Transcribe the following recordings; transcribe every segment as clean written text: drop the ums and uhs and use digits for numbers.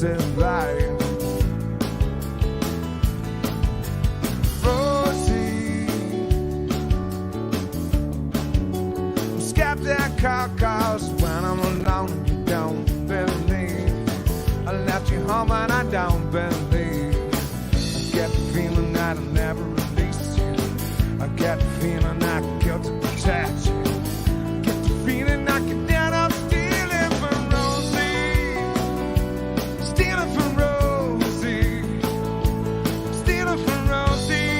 innocent life. Rosie, I'm scared at cars when I'm alone and you don't believe. I left you home and I don't believe. I get the feeling that I'll never release you. I get the feeling I can kill to protect you. Get the feeling I can end up stealing from Rosie. Stealing from Rosie. Stealing from Rosie.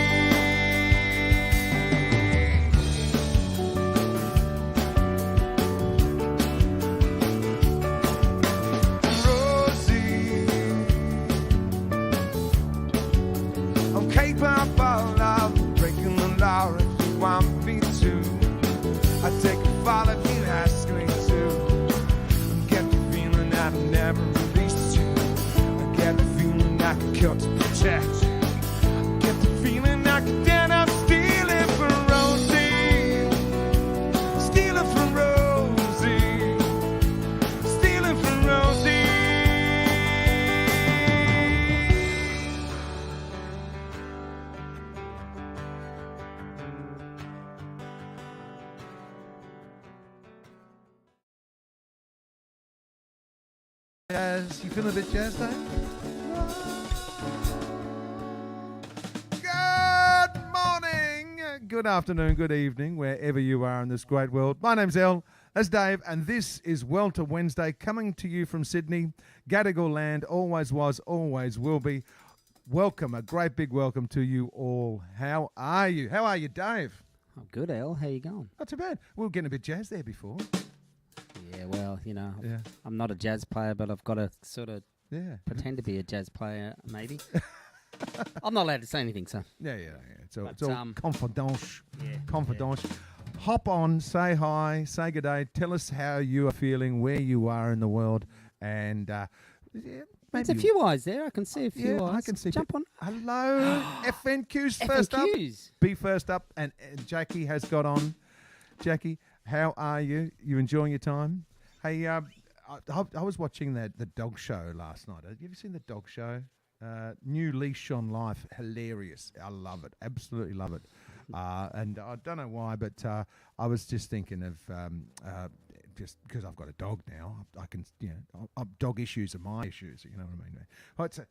Rosie, I'm capable of breaking the law if you want me to. I take a fall if you ask me to. I get the feeling that I'll never release you. I get the feeling I can kill to protect you. I get the feeling I can end up stealing from Rosie. Stealing from Rosie. Stealing from Rosie. Jazz. You feeling a bit jazzed, Dave? Good morning, good afternoon, good evening, wherever you are in this great world. My name's El, that's Dave, and this is Welter Wednesday, coming to you from Sydney. Gadigal land, always was, always will be. Welcome, a great big welcome to you all. How are you? How are you, Dave? I'm good, El. How you going? Not too bad. We were getting a bit jazzed there before. Yeah, well, you know, Yeah. I'm not a jazz player, but I've got to sort of Yeah. pretend to be a jazz player, maybe. I'm not allowed to say anything, so. Yeah. It's all But, confidential. Yeah. Confidential. Hop on, say hi, say good day, tell us how you are feeling, where you are in the world, and There's a few eyes there. I can see a few eyes. I can see. Jump on. Hello, FNQ's first up. FNQs. Be first up, and Jackie has got on. Jackie, how are you? You enjoying your time? Hey, I was watching the dog show last night. Have you ever seen the dog show? New leash on life, hilarious. I love it, absolutely love it. And I don't know why, but I was just thinking of just because I've got a dog now, I can, dog issues are my issues. You know what I mean? Right, so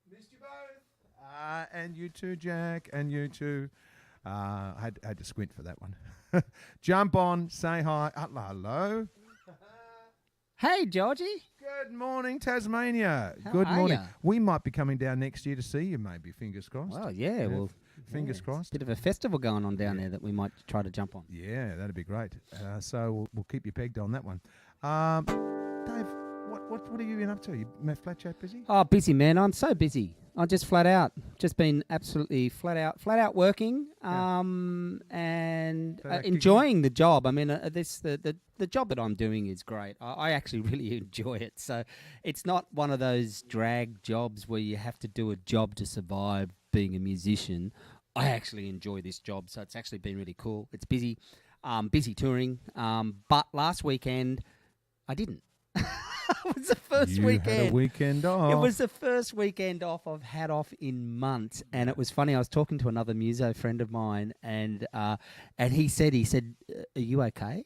missed you both, and you too, Jack, and you too. I had to squint for that one. Jump on, say hi. Hello. Hey, Georgie. Good morning, Tasmania. How Good are morning. ya? We might be coming down next year to see you, maybe. Fingers crossed. Well, yeah, well. Fingers yeah, crossed. Bit of a festival going on down there that we might try to jump on. Yeah, that'd be great. So we'll keep you pegged on that one. Dave, what have you been up to? You flat chat busy? Oh, busy, man. I'm so busy. I'm just flat out. Just been absolutely flat out working, and Flat out enjoying the job. I mean, the job that I'm doing is great. I actually really enjoy it. So it's not one of those drag jobs where you have to do a job to survive being a musician. I actually enjoy this job, so it's actually been really cool. It's busy, busy touring. But last weekend, I didn't. It was the first weekend. Had a weekend off. It was the first weekend off I've had off in months, and it was funny. I was talking to another muso friend of mine, and he said, "Are you okay?"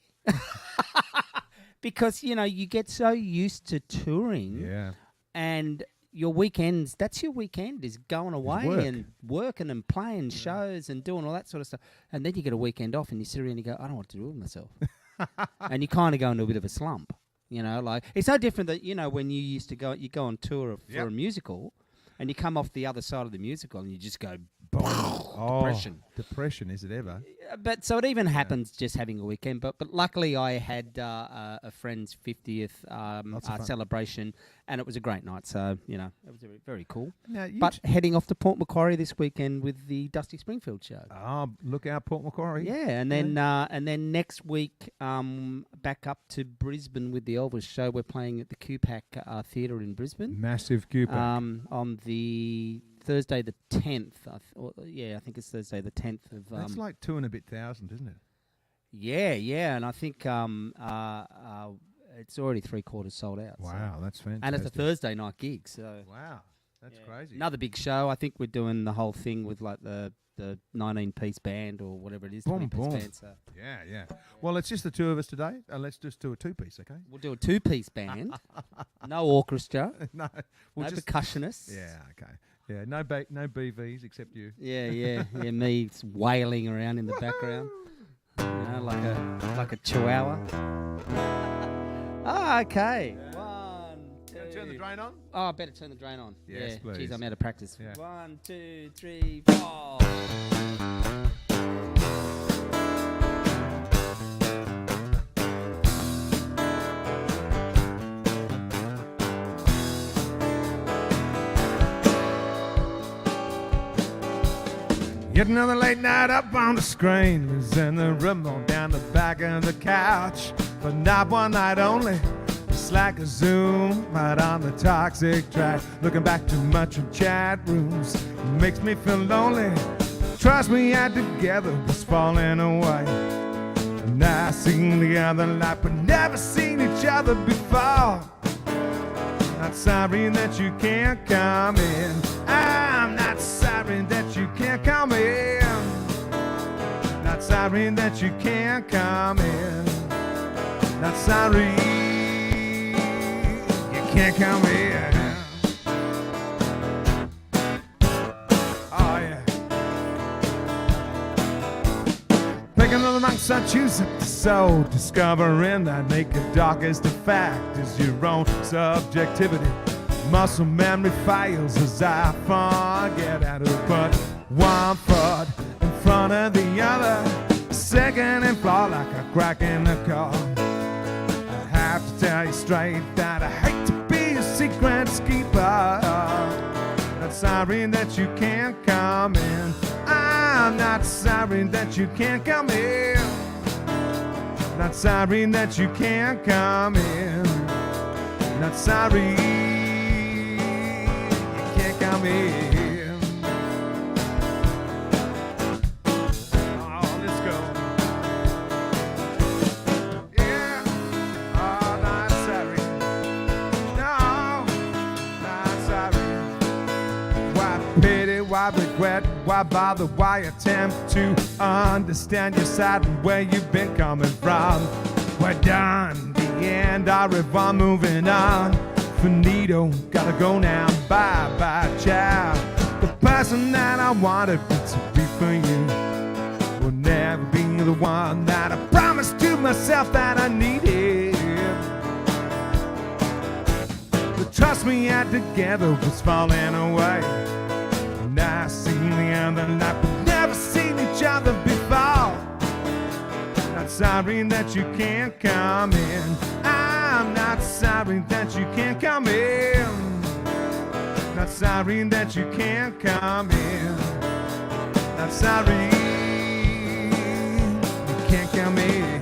Because you get so used to touring, Yeah. and your weekends, that's your weekend, is going away work. and working and playing shows and doing all that sort of stuff. And then you get a weekend off and you sit around and you go, I don't know what to do with myself. And you kind of go into a bit of a slump. Like it's no different that, when you used to you go on tour for a musical and you come off the other side of the musical and you just go, depression. Depression, is it ever? But so it even happens just having a weekend. But luckily I had a friend's 50th celebration, and it was a great night. So, it was very, very cool. Now, But heading off to Port Macquarie this weekend with the Dusty Springfield show. Look out, Port Macquarie. Yeah, and then next week back up to Brisbane with the Elvis show. We're playing at the QPAC Theatre in Brisbane. Massive QPAC. On the Thursday the 10th. I think it's Thursday the 10th of... That's like 2,000 and a bit, isn't it? Yeah, and I think it's already 3/4 sold out. Wow, that's fantastic. And it's a Thursday night gig, so Wow, that's crazy. another big show. I think we're doing the whole thing with like the 19-piece band or whatever it is. Boom, 20-piece boom. band. So Yeah. Well, it's just the two of us today. Let's just do a 2-piece, okay? we'll do a 2-piece band. No orchestra. No, No percussionists. Yeah, okay. Yeah, no BVs except you. Yeah. Me wailing around in the background, like a chihuahua. Okay. Yeah. 1, 2. Turn the drain on. Oh, I better turn the drain on. Yes, yeah. please. Geez, I'm out of practice. Yeah. 1, 2, 3, 4. Yet another late night up on the screen is in the remote down the back of the couch. But not one night only. It's like a zoom right on the toxic track. Looking back too much in chat rooms makes me feel lonely. Trust me, I together was falling away. And I seen the other light, but never seen each other before. Not sorry that you can't come in. I'm not sorry that you can't come in. Not sorry that you can't come in. Not sorry you can't come in. Oh yeah. Picking on the monks I choose up to soul. Discovering that naked darkest of fact is your own subjectivity. Muscle memory fails as I forget how to put one foot in front of the other. Second and floor like a crack in the car. I have to tell you straight that I hate to be a secret keeper. Not sorry that you can't come in. I'm not sorry that you can't come in. Not sorry that you can't come in. Not sorry. Come in. Oh, let's go. Yeah. Oh, not sorry. No, not sorry. Why pity? Why regret? Why bother? Why attempt to understand your side and where you've been coming from? We're done. The end. Our revolve moving on. Finito, gotta go now, bye, ciao. The person that I wanted to be for you will never be the one that I promised to myself that I needed. But trust me, I together was falling away. And I seen the other night, but never seen each other before. Not sorry that you can't come in. I'm not sorry that you can't come in. Not sorry that you can't come in. Not sorry you can't come in.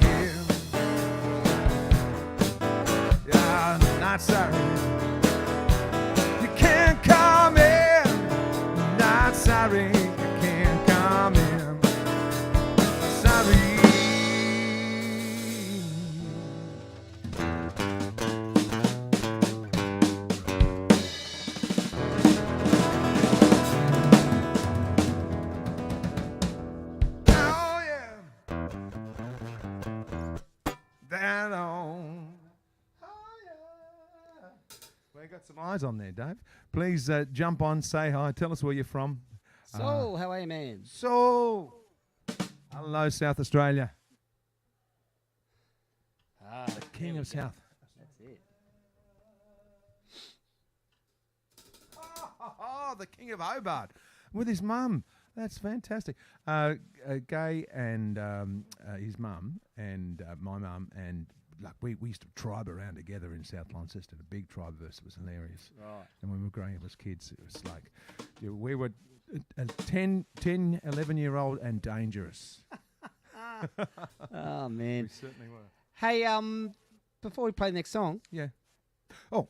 Yeah, not sorry you can't come in. Not sorry you can't come in. Sorry. We got some eyes on there, Dave. Please jump on, say hi, tell us where you're from. So, how are you, man? So, hello, South Australia. The King of South. That's it. Oh, the King of Hobart with his mum. That's fantastic. Gay and his mum and my mum and like we used to tribe around together in South Launceston. A big tribe verse. It was hilarious. Right. And when we were growing up as kids, it was like we were a 10, 11-year-old and dangerous. Oh, man. We certainly were. Hey, before we play the next song, Yeah. Oh,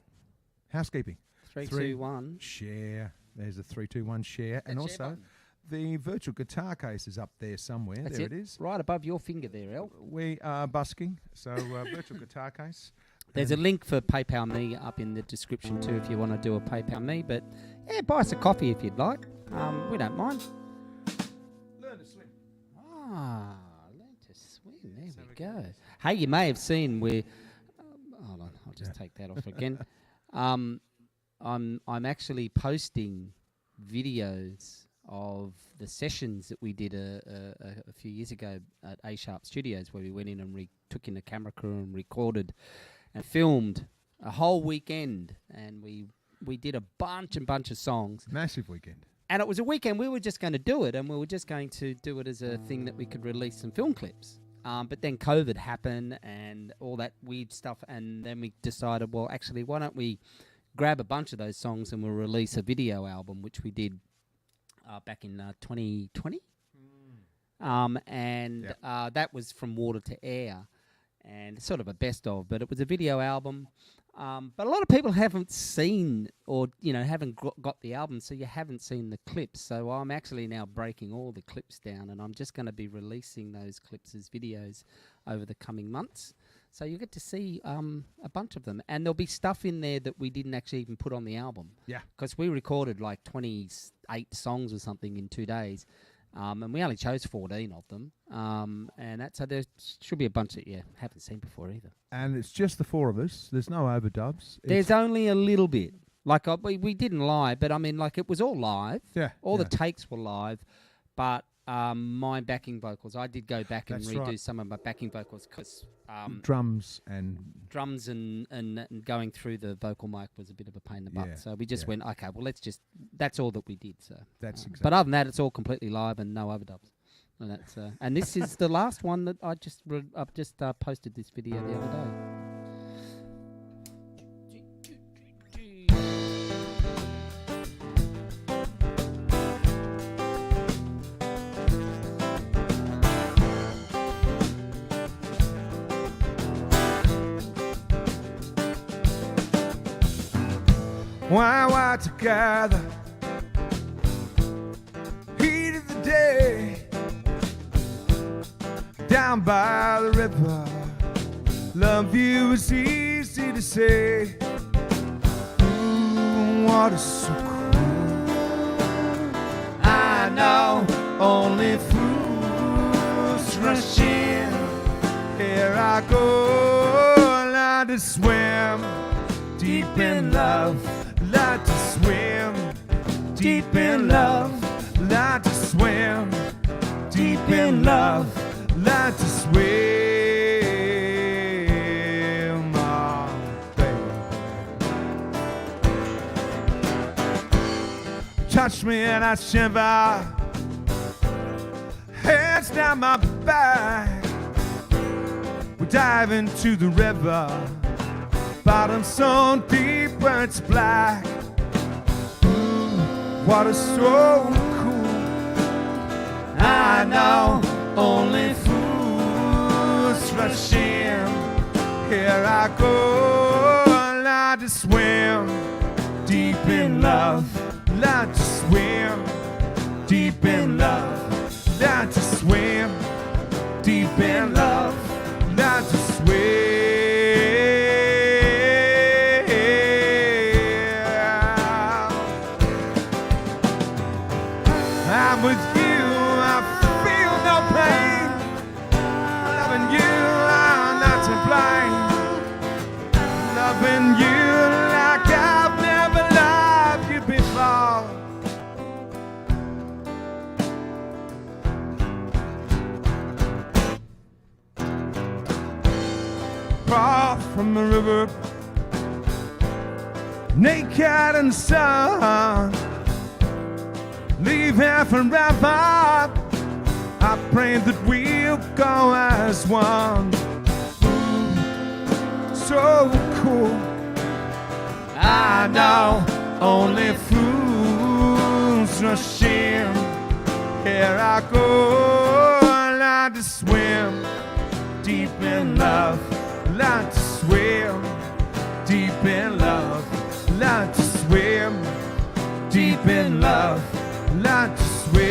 housekeeping. 3, 2, 1. Share. There's a 3, 2, 1 share. And share also button. the virtual guitar case is up there somewhere. That's there it is. Right above your finger there, El. We are busking. So virtual guitar case. There's a link for PayPal Me up in the description too if you want to do a PayPal Me. But yeah, buy us a coffee if you'd like. We don't mind. Learn to swim. Learn to swim. There we go. Hey, you may have seen we're. Hold on, I'll just take that off again. I'm actually posting videos of the sessions that we did a few years ago at A Sharp Studios, where we went in and took in a camera crew and recorded and filmed a whole weekend, and we did a bunch of songs. Massive weekend. And it was a weekend we were just going to do it, and we were just going to do it as a thing that we could release some film clips. But then COVID happened and all that weird stuff, and then we decided, well, actually, why don't we grab a bunch of those songs and we'll release a video album, which we did back in 2020. That was From Water to Air, and sort of a best of, but it was a video album. But a lot of people haven't seen or, haven't got the album, so you haven't seen the clips. So I'm actually now breaking all the clips down, and I'm just going to be releasing those clips as videos over the coming months. So you get to see a bunch of them. And there'll be stuff in there that we didn't actually even put on the album. Yeah. Because we recorded like 28 songs or something in 2 days. And we only chose 14 of them. So there should be a bunch that you haven't seen before either. And it's just the four of us. There's no overdubs. There's only a little bit. Like, we didn't lie, but I mean, like, it was all live. Yeah. All the takes were live. But my backing vocals, I did go back and redo some of my backing vocals because drums and going through the vocal mic was a bit of a pain in the butt. So we just went, okay, well, that's all that we did. So that's exactly. But other than that, it's all completely live and no overdubs. And that's and this is the last one that I've just posted this video the other day. Why we're together, heat of the day, down by the river. Love you is easy to say. Water's so cool. I know only fools rush in. Here I go, learn to swim deep in love. Like to swim deep in love, like to swim deep in love, like to swim, oh, baby. Touch me and I shiver, hands down my back. We dive into the river, bottom so deep where it's black. Water's so cool. I know only fools rush in. Here I go, like to swim deep in love, like to swim deep in love, like to swim deep in love, like to swim. I'm with you, I feel no pain. Loving you, I'm not to blame. Loving you like I've never loved you before. Far from the river, naked in the sun. Leave here forever. I pray that we'll go as one. So cool. I know only fools rush in. Here I go, like to swim deep in love, like to swim deep in love, like to swim deep in love. Like to swim.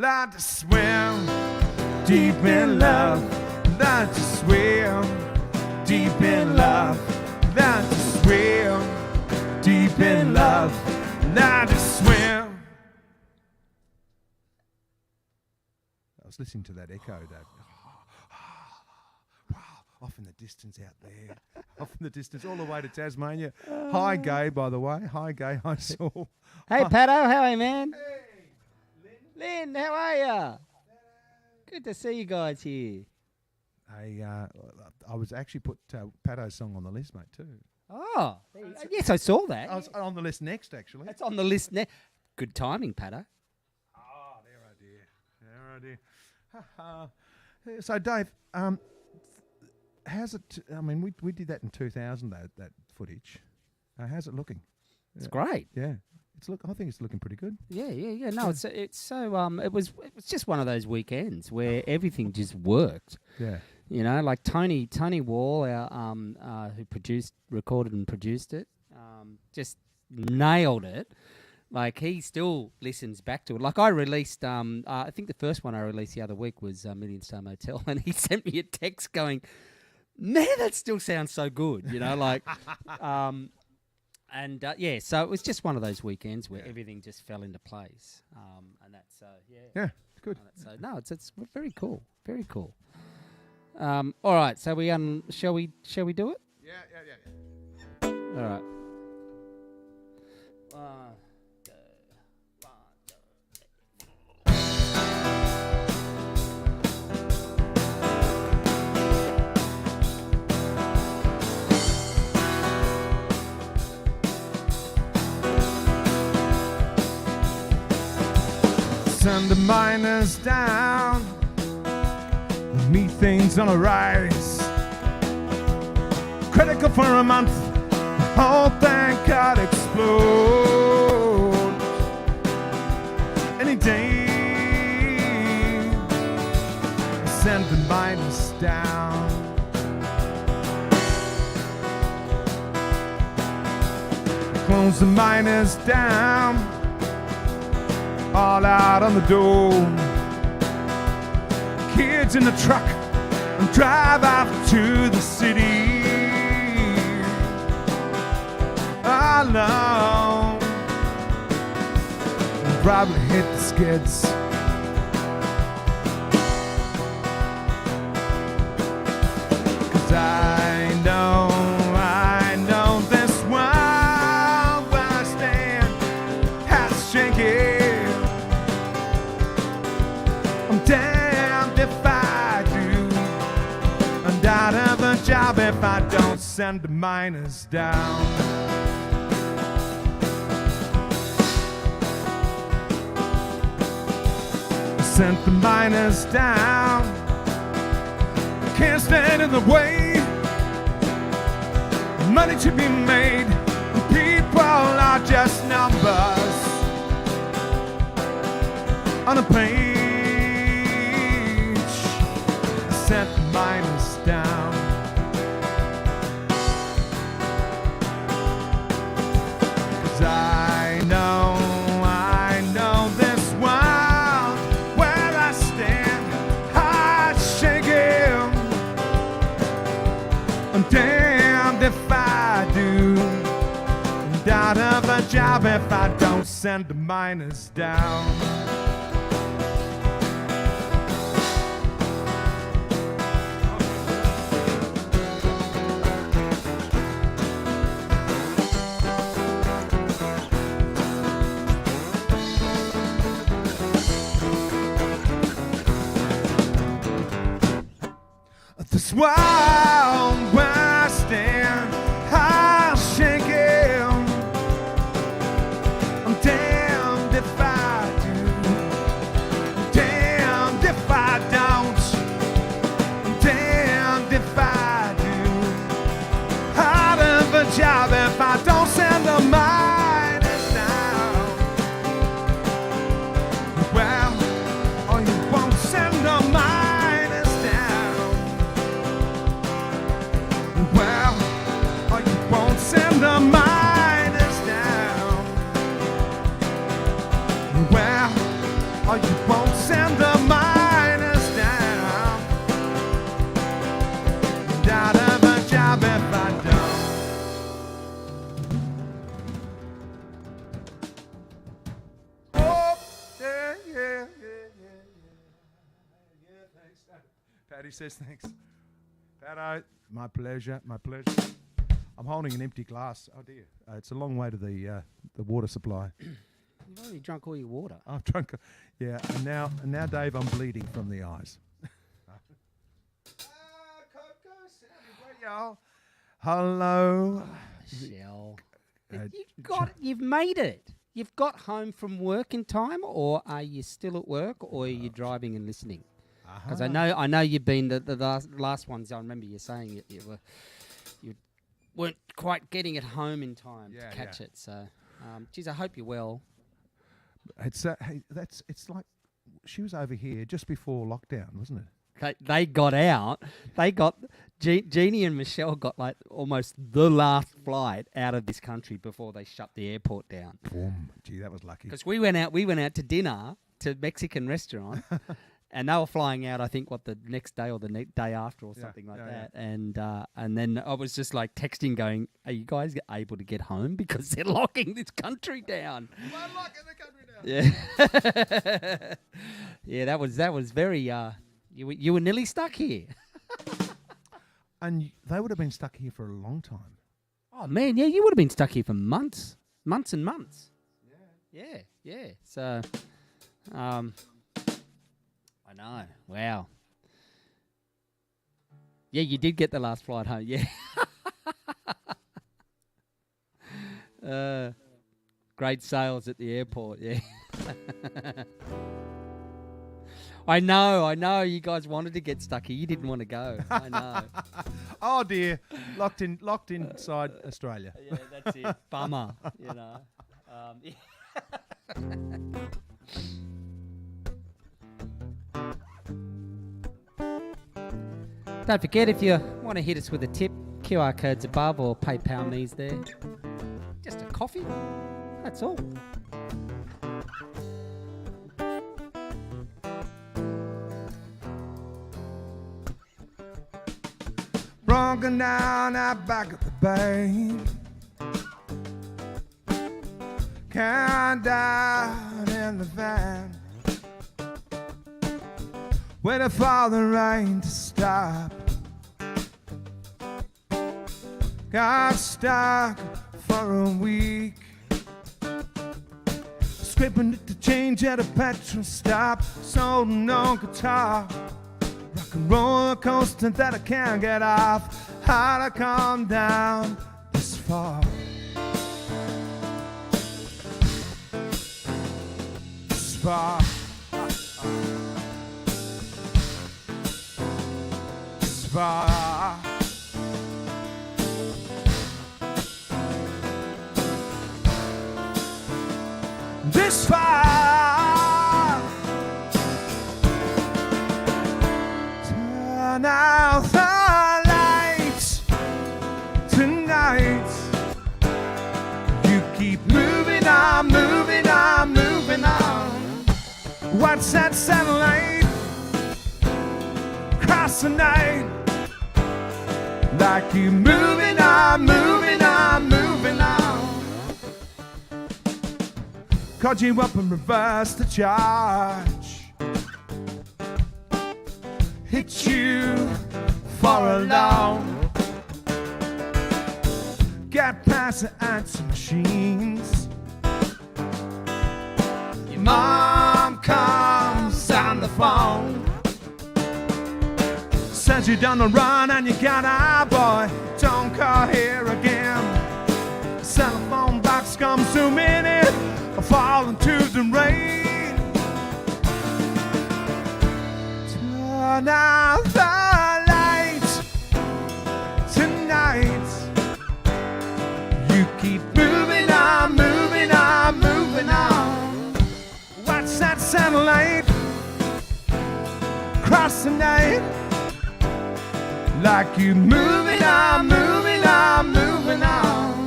Learn to swim deep in love. Learn to swim deep in love. Learn to swim deep in love. Learn to swim. I was listening to that echo, Dad. Wow, off in the distance out there. Off in the distance, all the way to Tasmania. Hi, Gay, by the way. Hi, Gay. Hi, Saul. Hey, Pato, how are you, man? Lynn, how are ya? Good to see you guys here. I was actually put Pato's song on the list, mate, too. Oh, yes, I saw that. I was on the list next, actually. That's on the list now. Good timing, Pato. Oh, there I dear. So, Dave, how's it? I mean, we did that in 2000. That footage. How's it looking? It's great. Yeah, I think it's looking pretty good. Yeah. No, it's so. It was just one of those weekends where everything just worked. Yeah. You know, like Tony Wall, our who recorded and produced it, just nailed it. Like, he still listens back to it. Like, I released, I think the first one I released the other week was Million Star Motel, and he sent me a text going, man, that still sounds so good, you know, like, yeah, so it was just one of those weekends where everything just fell into place, and that's, Yeah, good. So, no, it's very cool, very cool. All right, so shall we do it? Yeah. All right. Send the miners down. The methane's on a rise. Critical for a month. The whole thing could explode any day. Send the miners down. Close the miners down. All out on the door. Kids in the truck and drive off to the city alone. And probably hit the skids. Cause I know this world where I stand has shaken. I'm damned if I do, and out of a job if I don't send the miners down. Sent the miners down. Can't stand in the way. Money to be made. People are just numbers on a page. Sent the miners down. Cause I know this world where I stand, heart shaking. I'm damned if I do, and out of a job if I don't send the miners down. This world where I stand, I'm shaking. I'm damned if I do, I'm damned if I don't, I'm damned if I do. Out of a job if I don't send the miners down. Well, or you won't send the miners down. Well, or you won't send the miners down. Well, or you won't send the miners down. And out of a job if I don't. Oh, yeah, yeah, yeah, yeah, yeah. Thanks. Patty says thanks. Patty, my pleasure, my pleasure. I'm holding an empty glass. Oh dear, it's a long way to the water supply. You've already drunk all your water. I've drunk, yeah, and now, Dave, I'm bleeding from the eyes. Y'all. Hello. Shell. You've made it. You've got home from work in time, or are you still at work, or are you driving and listening? Because I know you've been the last ones. I remember you saying you weren't quite getting it home in time to catch it. So, geez, I hope you're well. It's it's like she was over here just before lockdown, wasn't it? They got out. They got Jeannie and Michelle got like almost the last flight out of this country before they shut the airport down. Boom. Gee, that was lucky. Because we went out to dinner to Mexican restaurant. And they were flying out, I think, the next day or the day after or something like that. Yeah. And then I was just like texting going, are you guys able to get home? Because they're locking this country down. We're locking the country down. Yeah. Yeah, that was very, you were nearly stuck here. And they would have been stuck here for a long time. Oh, man, yeah, you would have been stuck here for months and months. Yeah. So, I know. Wow. Yeah, you did get the last flight home. Yeah. Great sales at the airport. Yeah. I know. You guys wanted to get stuck here. You didn't want to go. I know. Oh dear, locked inside Australia. Yeah, that's it. Bummer. You know. Yeah. Don't forget, if you want to hit us with a tip, QR code's above or PayPal me's there. Just a coffee. That's all. Broken down out back at the bank. Count down in the van. Waiting for the rain to stop. Got stuck for a week. Scraping it to change at a petrol stop. Sold no guitar. Rock and roller coaster that I can't get off. How'd I come down this far? This far. This far. This far. Turn out the lights tonight. You keep moving on, moving on, moving on. What's that satellite across the night? Like you moving on, moving on, moving on. Caught you up and reversed the charge. Hit you for a loan. Get past the answer machines. Your mom comes on the phone. Says you're done the run and you got a boy. Don't call here again. Cell phone box comes zooming in. Fall into the rain. Turn out the lights tonight. You keep moving on, moving on, moving on. What's that satellite across the night? Like you moving on, moving on, moving on.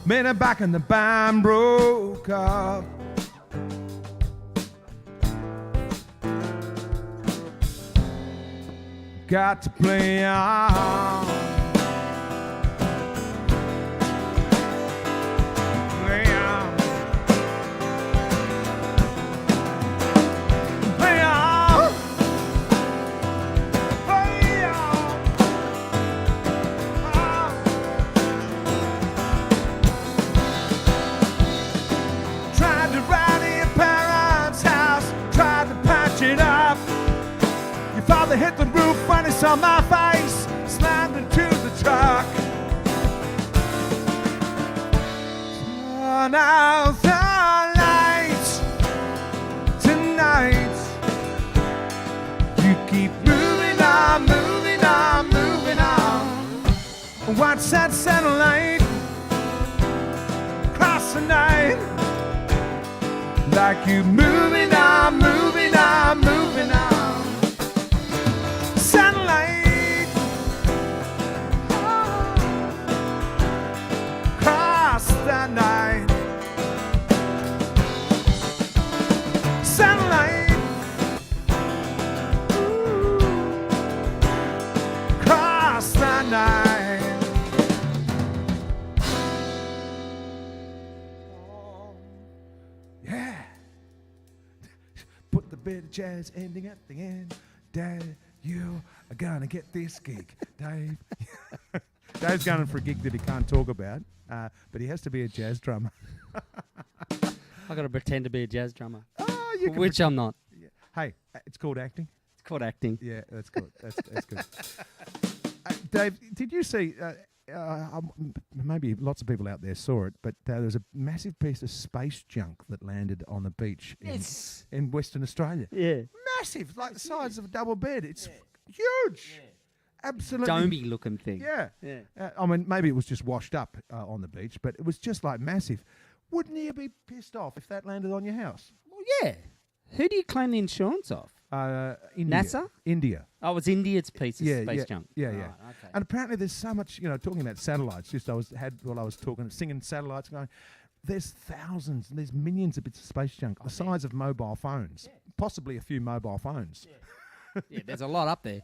Made it back and the band broke up. got to play on. Play on. Play on. Play on. Tried to ride in your parents' house, tried to patch it up. Your father hit the roof when he saw my face, slammed into the truck. Turn out the lights tonight. You keep moving on, moving on, moving on. Watch that satellite cross the night. Like you moving on, moving on, moving on. Satellite cross the night. Satellite cross the night. Yeah. Put the bit of jazz ending at the end. Dad, you are gonna get this gig, Dave. Dave's going for a gig that he can't talk about, but he has to be a jazz drummer. I got to pretend to be a jazz drummer, Oh, you can which I'm not. yeah. Hey, it's called acting. It's called acting. Yeah, that's good. That's good. Dave, did you see? Maybe lots of people out there saw it, but there was a massive piece of space junk that landed on the beach in Western Australia. Yeah. Massive, like the size of a double bed. It's huge. Absolutely. Domey looking thing. Yeah. Yeah. I mean, maybe it was just washed up on the beach, but it was just like massive. Wouldn't you be pissed off if that landed on your house? Well, yeah. Who do you claim the insurance of? India. NASA? India. Oh, it's India's piece of space yeah, junk. Yeah, Right, yeah. okay. And apparently there's so much, talking about satellites, while I was talking, singing satellites, going, there's thousands, there's millions of bits of space junk, the size of mobile phones, possibly a few mobile phones. Yeah, there's a lot up there.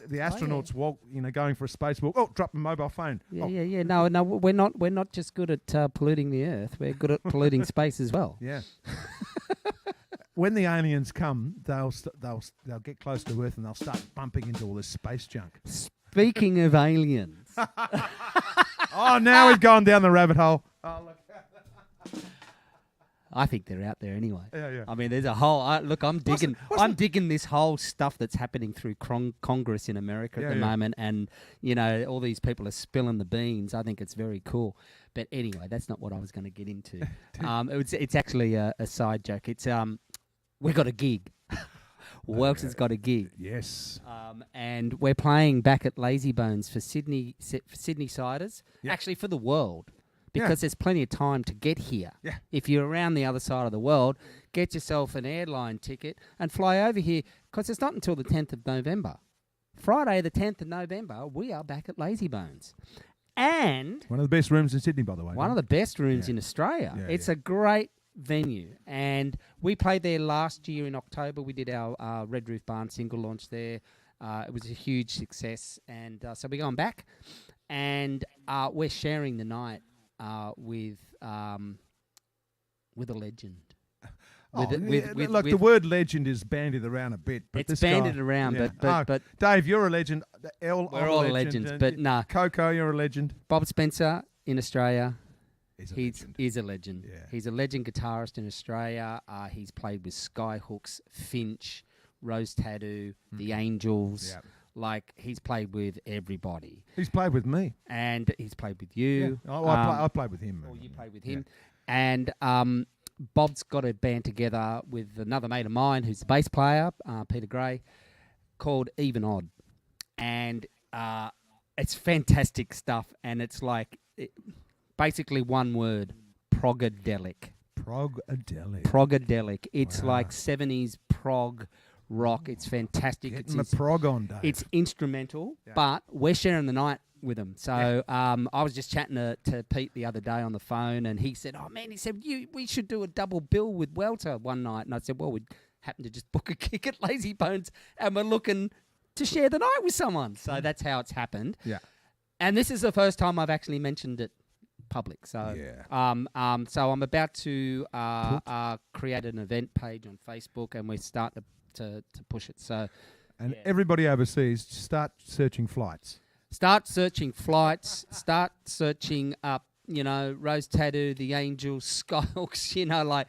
The astronauts walk, going for a spacewalk. Oh, drop a mobile phone. Yeah, Oh, yeah. No, we're not just good at polluting the earth. We're good at polluting space as well. Yeah. When the aliens come, they'll get close to Earth and they'll start bumping into all this space junk. Speaking of aliens, Oh, now we've gone down the rabbit hole. Oh, look. I think they're out there anyway. Yeah. I mean, there's a whole. I'm digging this whole stuff that's happening through Congress in America at the moment, and all these people are spilling the beans. I think it's very cool. But anyway, that's not what I was going to get into. It's actually a side joke. It's we got a gig. Welter's got a gig. Yes. And we're playing back at Lazy Bones for Sydney siders. Yep. Actually, for the world. Because there's plenty of time to get here. Yeah. If you're around the other side of the world, get yourself an airline ticket and fly over here, because it's not until the 10th of November. Friday, the 10th of November, we are back at Lazy Bones. And One of the best rooms in Sydney, by the way. one of the best rooms in Australia. Yeah, It's a great venue. And we played there last year in October. We did our Red Roof Barn single launch there. It was a huge success. And so we're going back. And we're sharing the night with a legend. The word legend is bandied around a bit. But It's this bandied guy, around, yeah. but Dave, you're a legend. we're all legends. But nah, Coco, you're a legend. Bob Spencer in Australia, He's a legend. he's a legend. Yeah. He's a legend guitarist in Australia. He's played with Skyhooks, Finch, Rose Tattoo, The Angels. Yeah. Like, he's played with everybody. He's played with me. And he's played with you. Yeah. I played with him. Or you played with him. And Bob's got a band together with another mate of mine who's the bass player, Peter Gray, called Even Odd. And it's fantastic stuff. And it's like, basically one word, progadelic. Progadelic. It's like 70s prog rock. It's fantastic. Getting the prog on, Dave. It's instrumental, but we're sharing the night with them. So I was just chatting to Pete the other day on the phone, and he said, we should do a double bill with Welter one night. And I said, well, we happen to just book a gig at Lazy Bones, and we're looking to share the night with someone. So that's how it's happened. Yeah. And this is the first time I've actually mentioned it public. So Yeah. so I'm about to create an event page on Facebook, and we're starting to push it. So And everybody overseas, start searching flights. start searching flights, start searching up, Rose Tattoo, the Angels, Skyhawks,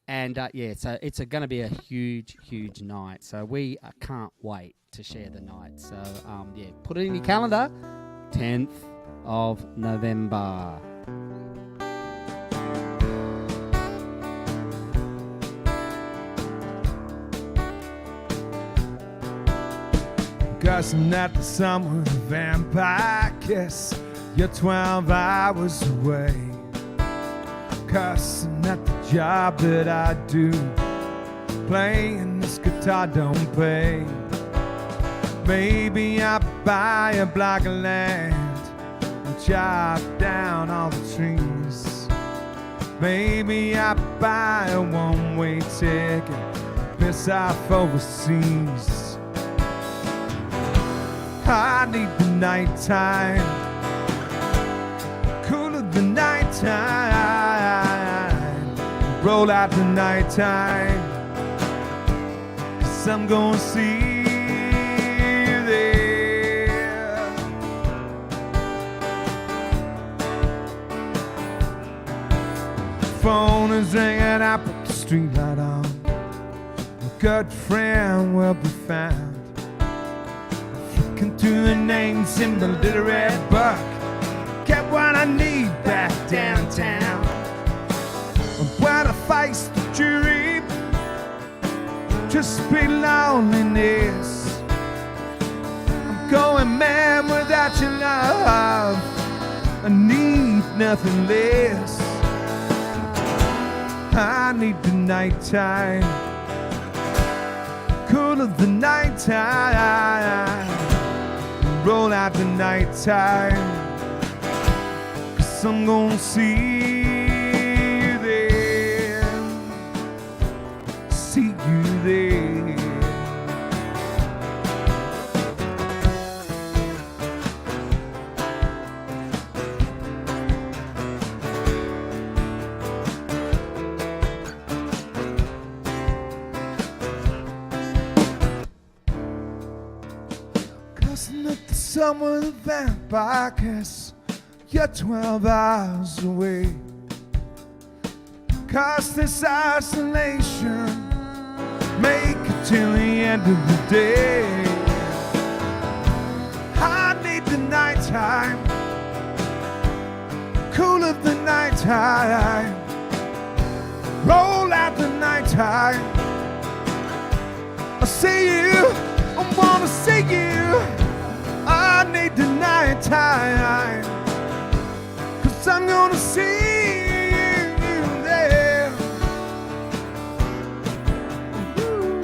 and so it's going to be a huge, huge night. So we can't wait to share the night. So put it in your calendar, 10th of November. Cussing at the sun with a vampire kiss. You're 12 hours away. Cussing at the job that I do. Playing this guitar don't pay. Maybe I buy a block of land and chop down all the trees. Maybe I buy a one-way ticket, piss off overseas. I need the nighttime, cooler the nighttime, roll out the nighttime, 'cause I'm gonna see you there. Phone is ringing, I put the street light on. My good friend will be found. To the names in the little red book. Get what I need back downtown. When I face the jury, just be loneliness. I'm going mad without your love. I need nothing less. I need the nighttime, cool of the nighttime. Roll out the nighttime, 'cause I'm gonna see you there. See you there. Some with a vampire kiss. You're 12 hours away. 'Cause this isolation make it till the end of the day. I need the nighttime, cool of the nighttime, roll out the nighttime. I see you, I wanna see you. I need the nighttime, 'cause I'm gonna see you there. Ooh.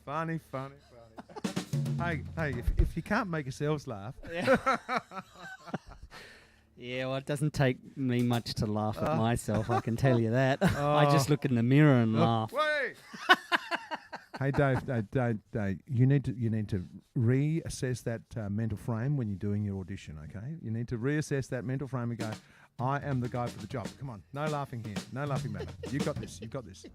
Funny. Hey, if you can't make yourselves laugh, Yeah, well, it doesn't take me much to laugh at myself, I can tell you that. I just look in the mirror and laugh. Wait. Hey, Dave, you need to reassess that mental frame when you're doing your audition. Okay, you need to reassess that mental frame and go, I am the guy for the job. Come on, no laughing here, no laughing matter. You got this. You got this.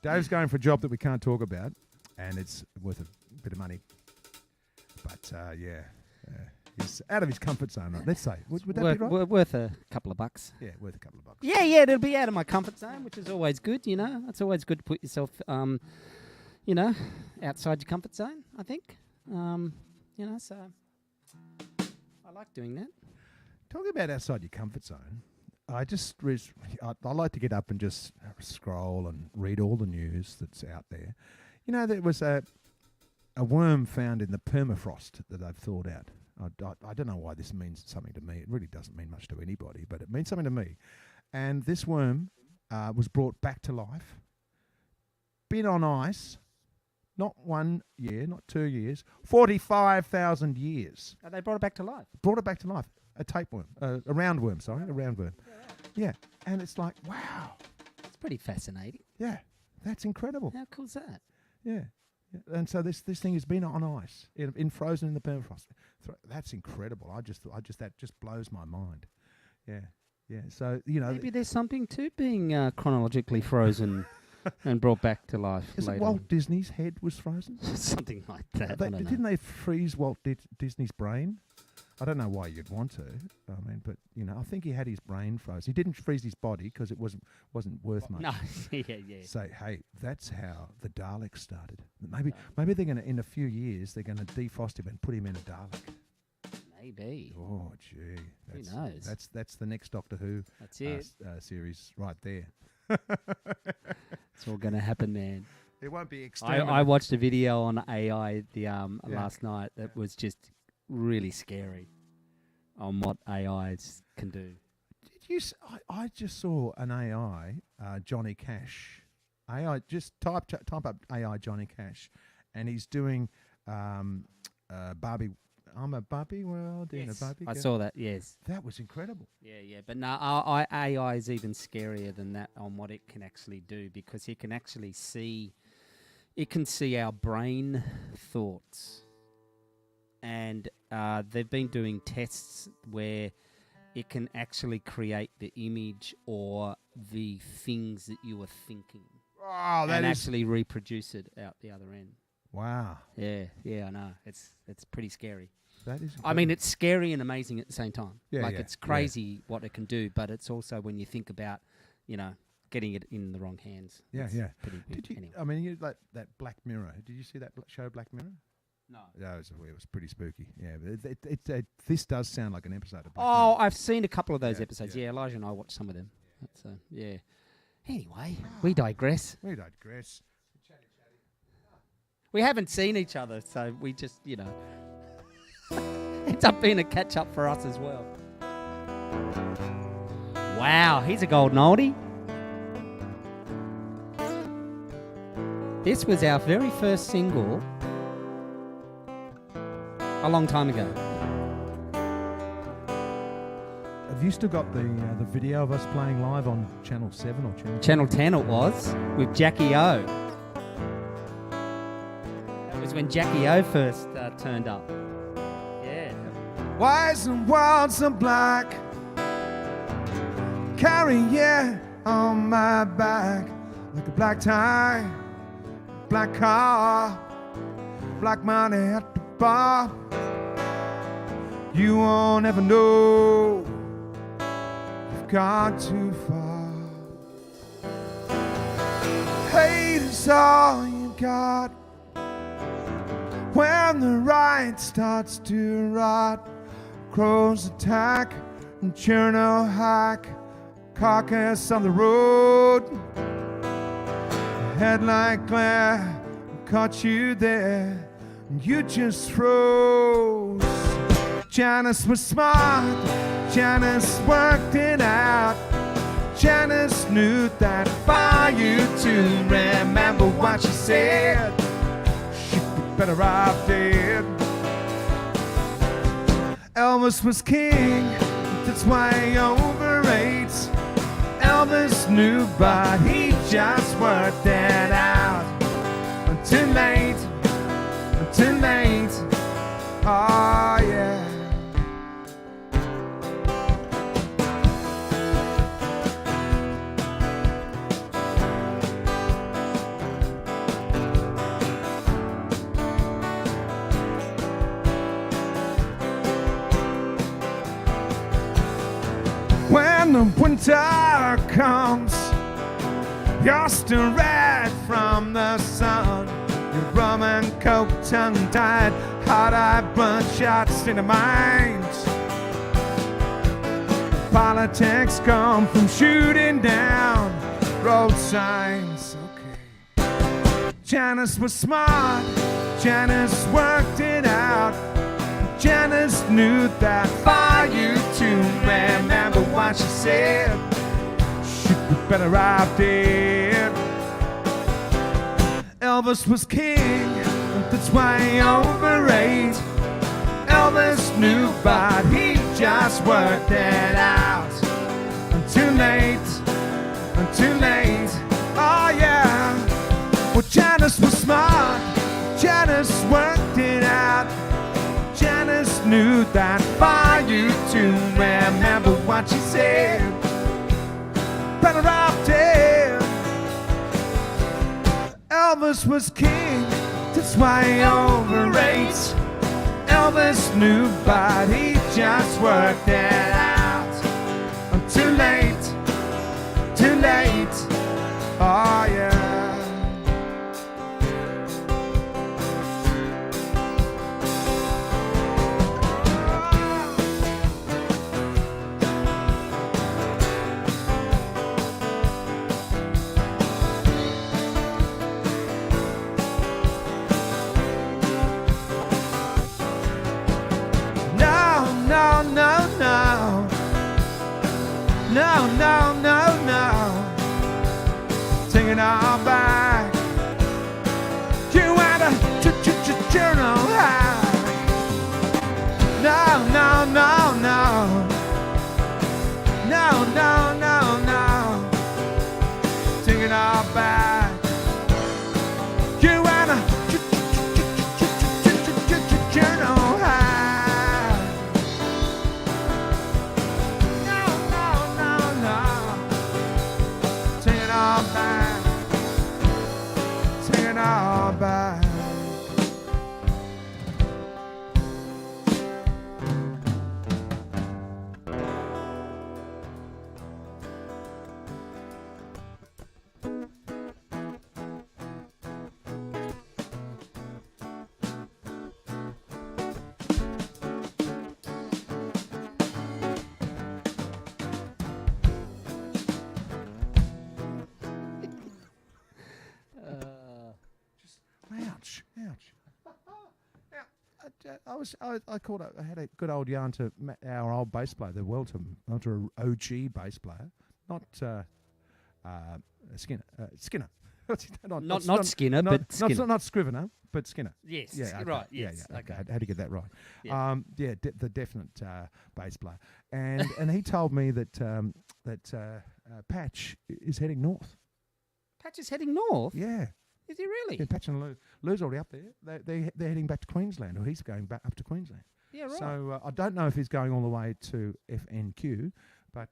Dave's going for a job that we can't talk about, and it's worth a bit of money. But he's out of his comfort zone. Right? Let's say, would that be right? Worth a couple of bucks. Yeah, worth a couple of bucks. Yeah, it'll be out of my comfort zone, which is always good. It's always good to put yourself, outside your comfort zone. I think, so I like doing that. Talking about outside your comfort zone, I like to get up and just scroll and read all the news that's out there. There was a worm found in the permafrost that they've thawed out I don't know why this means something to me. It really doesn't mean much to anybody, but it means something to me. And this worm was brought back to life, been on ice, not 1 year, not 2 years, 45,000 years. They brought it back to life. Brought it back to life. A tapeworm, a roundworm, sorry, a roundworm. Yeah, and it's like, wow. It's pretty fascinating. Yeah, that's incredible. How cool's that? Yeah. And so this thing has been on ice, in frozen in the permafrost. That's incredible. That just blows my mind. Yeah, yeah. So maybe there's something to being chronologically frozen and brought back to life. Is later it Walt on. Disney's head was frozen? Something like that. I don't know. Didn't they freeze Walt Disney's brain? I don't know why you'd want to. I mean, but I think he had his brain frozen. He didn't freeze his body because it wasn't worth much. No, yeah. So hey, that's how the Daleks started. Maybe they're going to, in a few years, they're going to defrost him and put him in a Dalek. Maybe. Oh, gee. Who knows? That's the next Doctor Who series right there. It's all going to happen, man. It won't be exterminated. I watched a video on AI last night that was just really scary on what AIs can do. Did you? I just saw an AI Johnny Cash. AI, just type up AI Johnny Cash, and he's doing Barbie. I'm a Barbie world in a Barbie. I saw that. Yes, that was incredible. Yeah. But no, AI is even scarier than that on what it can actually do, because it can actually see. It can see our brain thoughts. And they've been doing tests where it can actually create the image or the things that you were thinking. Oh, that and is actually reproduce it out the other end. Wow. Yeah, I know. It's pretty scary. That is incredible. I mean, it's scary and amazing at the same time. Yeah, it's crazy what it can do, but it's also when you think about, getting it in the wrong hands. Yeah. Pretty Did you? anyway. I mean, that Black Mirror. Did you see that show Black Mirror? No. Yeah, it was pretty spooky. Yeah, but this does sound like an episode of Black Oh, Mirror. I've seen a couple of those episodes. yeah. Yeah, Elijah and I watched some of them. So, yeah. Anyway, we digress. We digress. We haven't seen each other, so we just, ends up being a catch-up for us as well. Wow, he's a golden oldie. This was our very first single a long time ago. Have you still got the video of us playing live on Channel 7 or Channel 10? Channel 10 it was, with Jackie O. That was when Jackie O first turned up. Yeah. Whites and wilds and black, carry on my back like a black tie, black car, black money at the bar. You won't ever know you've gone too far. Hate is all you got when the right starts to rot. Crows attack and journal hack, carcass on the road. Headlight glare caught you there, and you just froze. Janice was smart, Janice worked it out. Janice knew that for you to remember what she said, she'd be better off dead. Elvis was king, that's why he overrates. Elvis knew, but he just worked it out. Too late, oh yeah. When the winter comes, you're still red from the sun. Your rum and coke, tongue-tied, hot-eyed bloodshot in the mind. Politics come from shooting down road signs. Okay. Janice was smart, Janice worked it out. Janice knew that for you to remember what she said, she'd be better off dead. Elvis was king, that's why he overate. Elvis knew, but he just worked it out. Too late, too late, oh yeah. Well, Janice was smart, Janice worked it out. Janice knew that for you to remember what she said, better off dead. Elvis was king, that's why he overrates. Elvis knew, but he just worked it out. Too late, oh yeah. No. Take it all back. You had a journal high. No. Take it all back. You had a journal high. No. Take it all back. Take it all back. Ouch. I called up. I had a good old yarn to our old bass player, the Welter OG bass player, not Skinner. Skinner. Not Skinner, but Skinner. Not Scrivener, but Skinner. Yes. Yeah. Okay. Right. Yes. Yeah. Okay. I had to get that right. Yeah. The definite bass player, and he told me that Patch is heading north. Patch is heading north. Yeah. Is he really? Yeah, Patch and Lou. Lou's already up there. They're heading back to Queensland, or he's going back up to Queensland. Yeah, right. So I don't know if he's going all the way to FNQ, but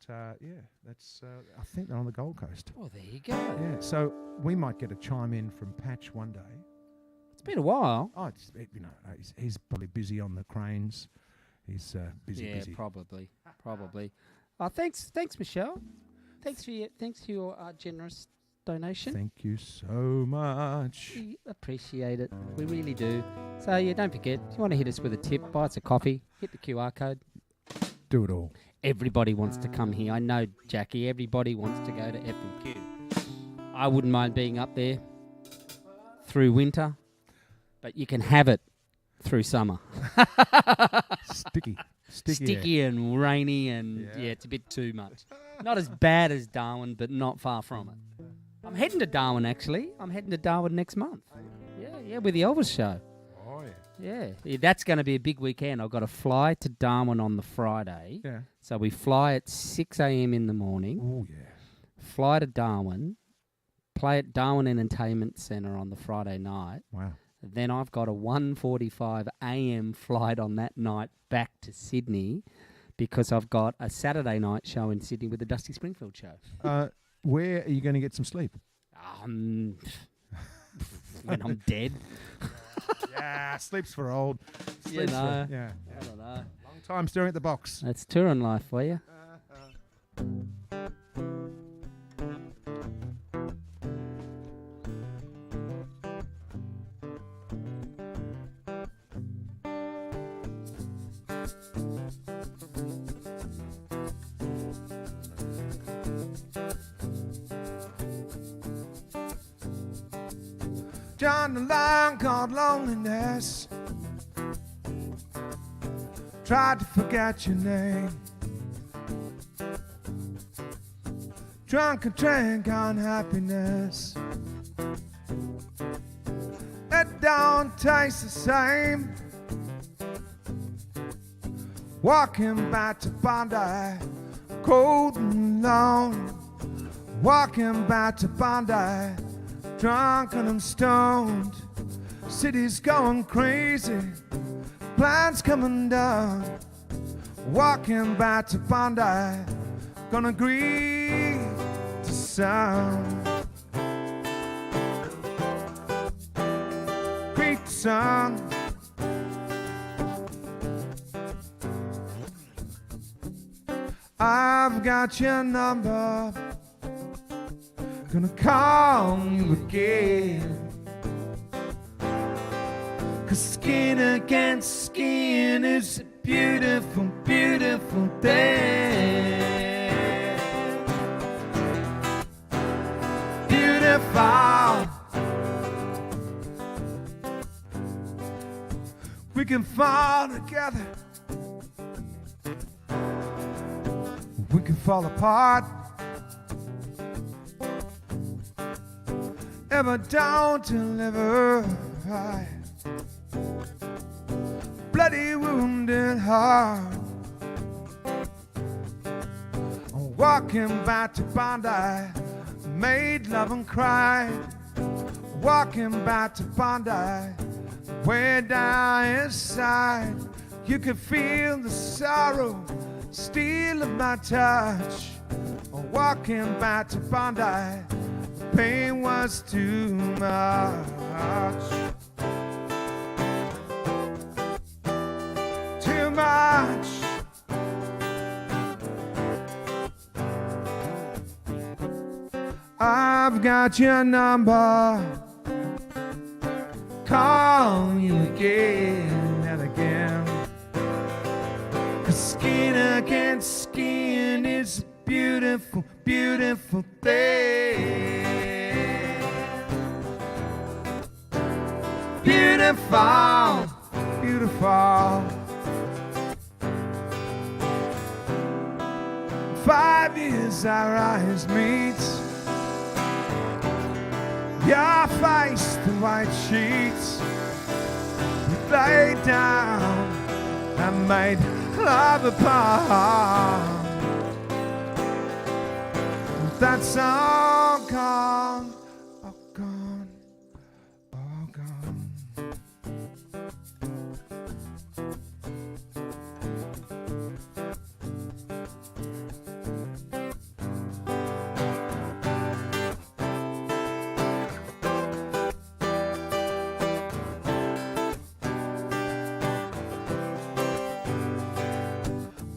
that's. I think they're on the Gold Coast. Oh, there you go. Yeah, so we might get a chime in from Patch one day. It's been a while. Oh, he's probably busy on the cranes. He's busy. Yeah, probably. Thanks, Michelle. Thanks for your generous donation. Thank you so much. We appreciate it. We really do. So yeah, don't forget, if you want to hit us with a tip, buy us a coffee, hit the QR code. Do it all. Everybody wants to come here. I know, Jackie, everybody wants to go to F&Q. I wouldn't mind being up there through winter, but you can have it through summer. Sticky and rainy, and yeah, it's a bit too much. Not as bad as Darwin, but not far from it. I'm heading to Darwin, actually. I'm heading to Darwin next month. Yeah, with the Elvis show. Oh, yeah. Yeah, that's going to be a big weekend. I've got to fly to Darwin on the Friday. Yeah. So we fly at 6 a.m. in the morning. Oh, yeah. Fly to Darwin. Play at Darwin Entertainment Centre on the Friday night. Wow. Then I've got a 1:45 a.m. flight on that night back to Sydney because I've got a Saturday night show in Sydney with the Dusty Springfield show. Where are you going to get some sleep? When I'm dead. Yeah, sleep's for old. I don't know. Long time staring at the box. That's touring life for you. John the line called loneliness. tried to forget your name. Drunk and drank on happiness. It don't taste the same. Walking back to Bondi, cold and alone. Walking back to Bondi, drunk and I'm stoned. City's going crazy, plans coming down. Walking back to Bondi, gonna greet the sound. Greet the sound. I've got your number, gonna call you again. 'Cause skin against skin is a beautiful, beautiful thing. Beautiful. We can fall together. We can fall apart. Ever down till ever right. Bloody wounded heart. I'm walking back to Bondi, made love and cried. Walking back to Bondi, way down inside. You could feel the sorrow, steel of my touch. Walking back to Bondi, pain was too much. Too much. I've got your number, call you again and again. 'Cause skin against skin is a beautiful, beautiful thing. Beautiful, beautiful. 5 years our eyes meet. Your face, the white sheets. We lay down and made love apart. That's all gone, all gone, all gone.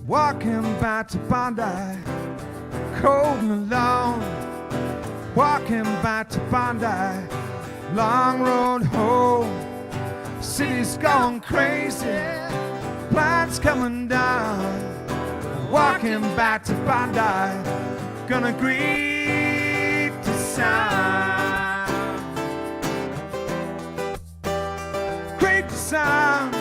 Walking back to Bondi, cold and alone. Walking back to Bondi, long road home. City's going crazy, plans coming down. Walking back to Bondi, gonna greet the sound. Greet the sound.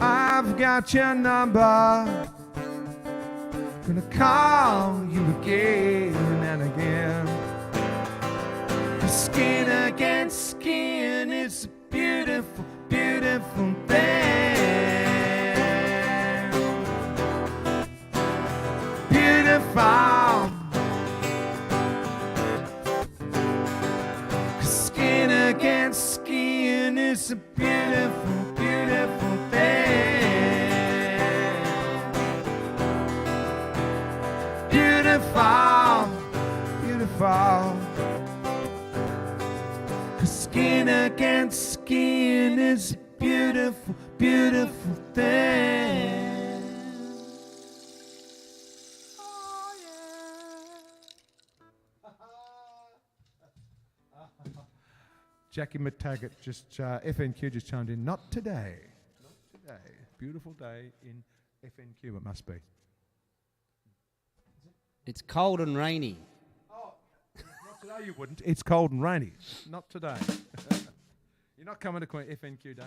I've got your number, gonna call you again and again. 'Cause skin against skin is a beautiful, beautiful thing. Beautiful. 'Cause skin against skin is a beautiful, beautiful thing. Beautiful, beautiful. 'Cause skin against skin is a beautiful, beautiful thing. Oh, yeah. Jackie McTaggart just FNQ just chimed in. Not today. Not today. Beautiful day in FNQ. It must be. It's cold and rainy. Oh, not today. You wouldn't. It's cold and rainy. Not today. You're not coming to FNQ, Dave.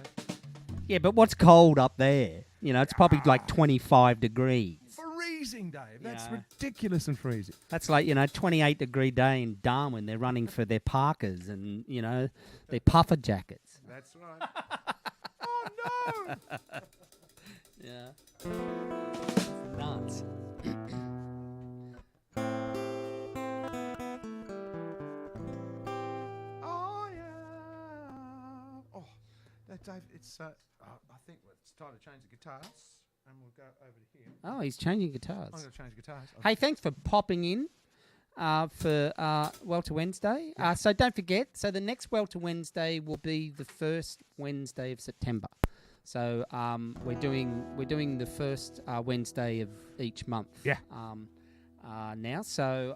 Yeah, but what's cold up there? You know, it's probably like 25 degrees. Freezing, Dave. That's Yeah. ridiculous and freezing. That's like, 28-degree day in Darwin. They're running for their parkas and, their puffer jackets. That's right. Oh, no! Yeah. It's nuts. Oh, yeah. Oh, Dave, it's, I think it's time to change the guitars, and we'll go over to here. Oh, he's changing guitars. I'm going to change the guitars. Hey, thanks for popping in for Welter Wednesday. So don't forget, the next Welter Wednesday will be the first Wednesday of September. So we're doing the first Wednesday of each month. Yeah. Now, so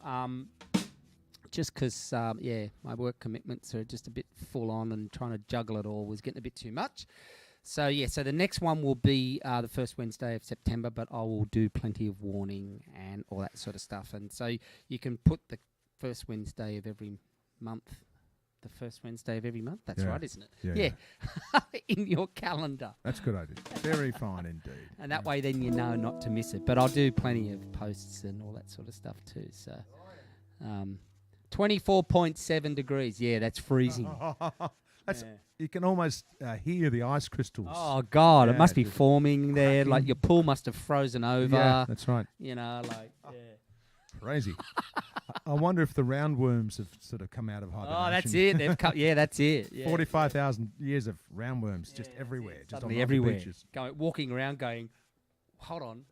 just because my work commitments are just a bit full on, and trying to juggle it all was getting a bit too much. So so the next one will be the first Wednesday of September, but I will do plenty of warning and all that sort of stuff. And so you can put the first Wednesday of every month. The first Wednesday of every month. That's right, isn't it? Yeah. In your calendar. That's good idea. Very fine indeed. And that way then you know not to miss it. But I'll do plenty of posts and all that sort of stuff too. So 24.7 degrees. Yeah, that's freezing. That's you can almost hear the ice crystals. Oh God, it Yeah, must be just forming there. cracking. Like your pool must have frozen over. Yeah, that's right. Crazy. I wonder if the roundworms have sort of come out of hibernation. Oh, that's it. They've cut. Yeah, that's it. Yeah. 45,000 years of roundworms just that's everywhere. it. Just Suddenly on everywhere. beaches. Walking around going, hold on.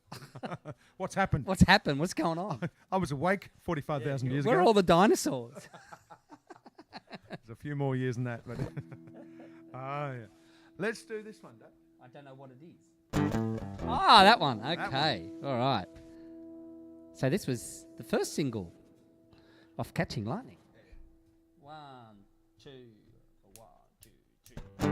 What's happened? What's happened? What's going on? I was awake 45,000 years Where are ago. all the dinosaurs? There's a few more years than that. But yeah. Let's do this one, Dave. I don't know what it is. Ah, that one. Okay. All right. So this was the first single of Catching Lightning. 1, 2, 1, 2, 3.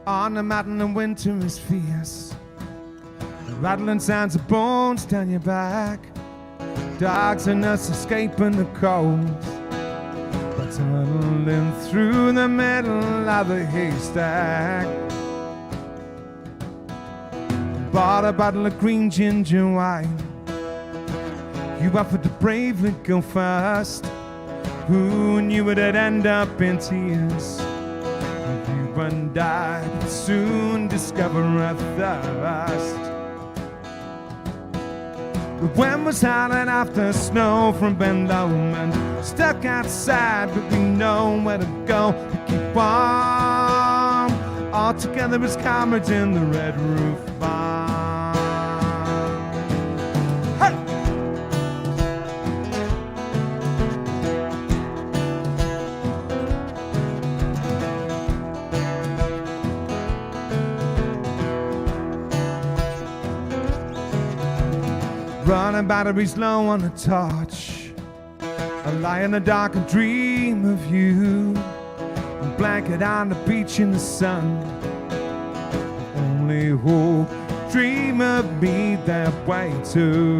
On the mountain, the winter is fierce. The rattling sounds of bones down your back. Dogs and us escaping the cold. But tunneling through the middle of the haystack. Bought a bottle of green ginger wine. You offered to bravely go first. Who knew it'd end up in tears? You and I would soon discover a thirst. The wind was howling after snow from below, and stuck outside, but we know where to go to keep warm. All together as comrades in the red roof barn. Hey! Running batteries low on a torch. I lie in the dark and dream of you. A blanket on the beach in the sun. Only hope, dream of me that way too.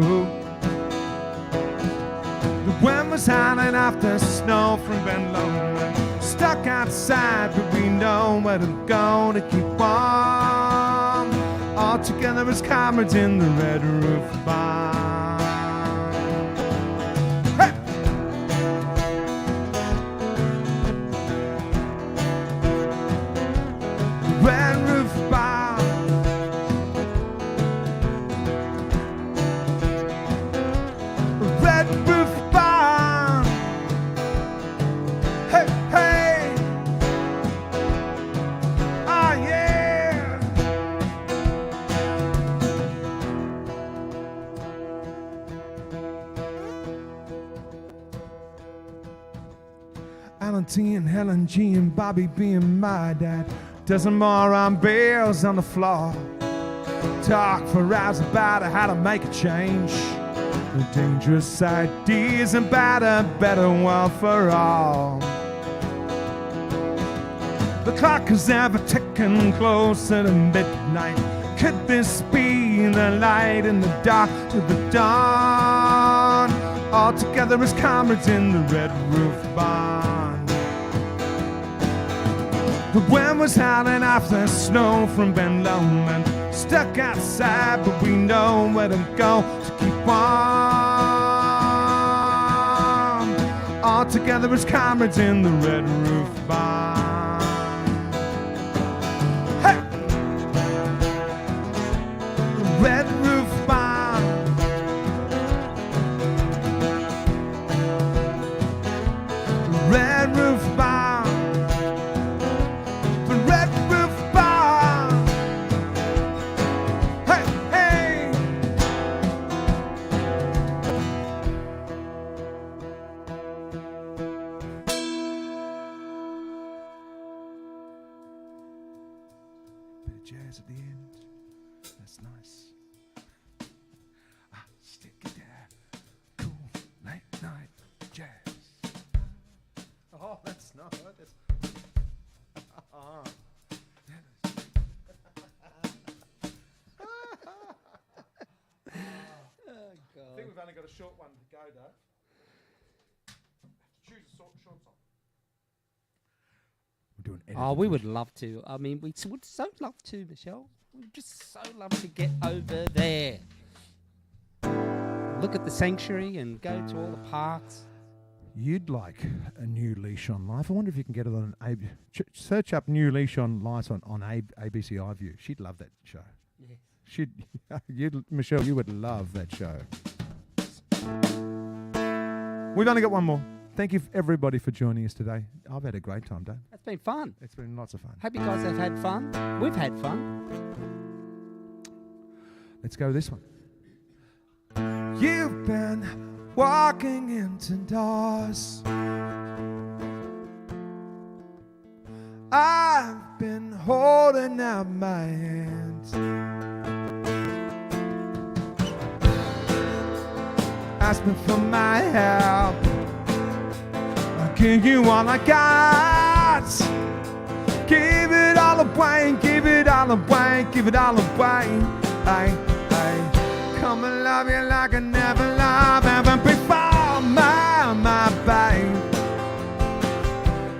The wind was howling after snow from below. Stuck outside, but we know where to go to keep warm. All together as comrades in the red roof barn. Hey! Red roof barn. Red roof barn. Hey, hey. Ah, yeah. Alan T and Helen G and Bobby being my dad. Dozen more on bills on the floor. Talk for hours about how to make a change. The dangerous ideas about a better world for all. The clock is ever ticking closer to midnight. Could this be the light in the dark to the dawn? All together as comrades in the red roof barn. The wind was howling off the snow from Ben Lomond. Stuck outside, but we know where to go to keep warm. All together as comrades in the red roof barn. Hey! Red roof barn. Red roof barn. The red roof barn. Hey, hey. Bit of jazz at the end. That's nice. Stick it there. Cool late night jazz. Oh, that's not. That's. I think we've only got a short one to go, though. Choose a short song. We're doing editing. Oh, we would love to. I mean, we would so love to, Michelle. We'd just so love to get over there. Look at the sanctuary and go to all the parks. You'd like a new leash on life. I wonder if you can get it on search up New Leash on Life on ABC iView. She'd love that show. Yeah. Michelle, you would love that show. We've only got one more. Thank you everybody for joining us today. I've had a great time, Dave. It's been fun. It's been lots of fun. Hope you guys have had fun. We've had fun. Let's go with this one. You've been walking into doors. I've been holding out my hands. Ask me for my help. I'll give you all I got. Give it all away, give it all away, give it all away. I come and love you like I never loved ever before, my babe.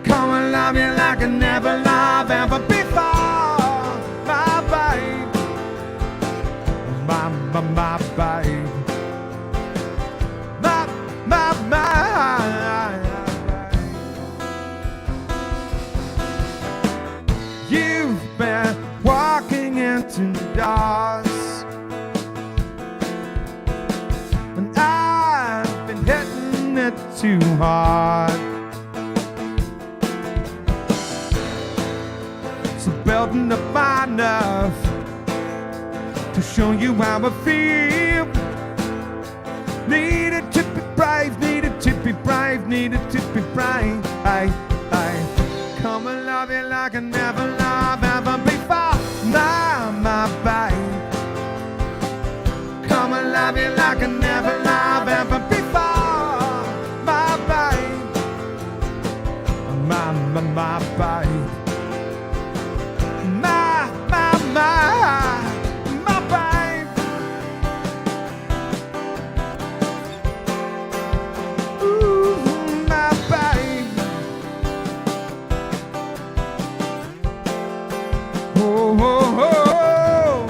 Come and love you like I never loved ever before, my babe. My babe. You've been walking into the doors, and I've been hitting it too hard. So building up my nerve to show you how I feel. Needed to be brave, needed to be brave, needed to be brave. I come and love you like I never loved ever before, my babe. Come and love you like I never loved ever before, my babe. My babe. My babe. Ooh, my babe. Oh, oh, oh.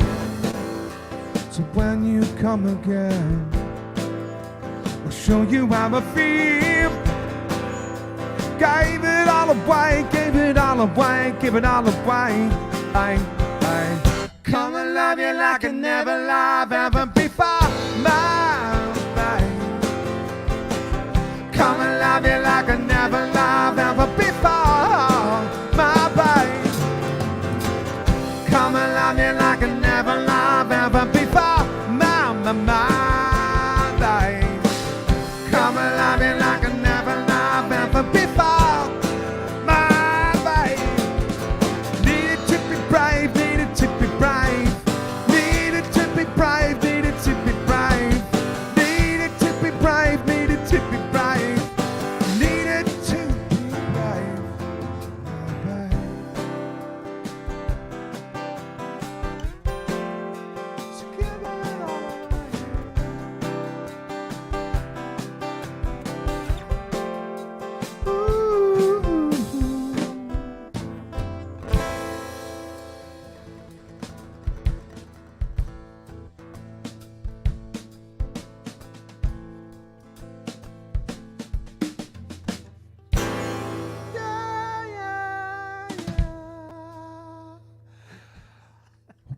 So when you come again, I'll show you how I feel. Gave it all away, gave it all away, give it all away. I come and love you like I never loved ever before, my babe. Come and love you like I never loved ever before, my babe. Come and love you like I never loved ever before, my babe. Come and love you like I never loved ever before, my babe. Needed to be brave, needed to be brave, needed to be brave, needed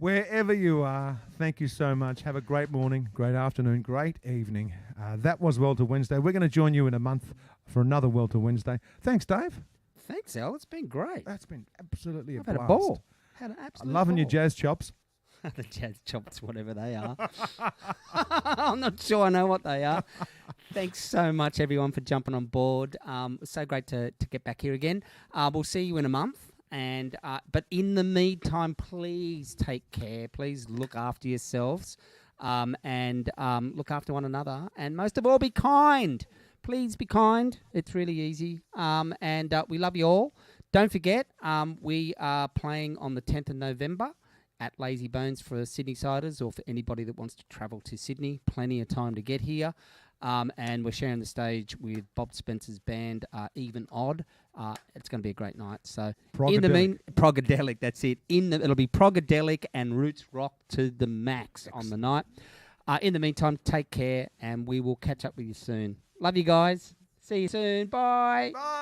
Wherever you are, thank you so much. Have a great morning, great afternoon, great evening. That was Welter Wednesday. We're going to join you in a month for another Welter Wednesday. Thanks, Dave. Thanks, Al. It's been great. That's been absolutely I've a had blast. a ball. Had an absolute Loving your ball. jazz chops. The jazz chops, whatever they are. I'm not sure I know what they are. Thanks so much, everyone, for jumping on board. So great to get back here again. We'll see you in a month. And but in the meantime, please take care. Please look after yourselves and look after one another. And most of all, be kind. Please be kind. It's really easy. And we love you all. Don't forget, we are playing on the 10th of November at Lazy Bones for Sydney Siders or for anybody that wants to travel to Sydney. Plenty of time to get here. And we're sharing the stage with Bob Spencer's band, Even Odd. It's going to be a great night. So Progadelic, that's it. It'll be Progadelic and Roots Rock to the max on the night. In the meantime, take care, and we will catch up with you soon. Love you guys. See you soon. Bye. Bye.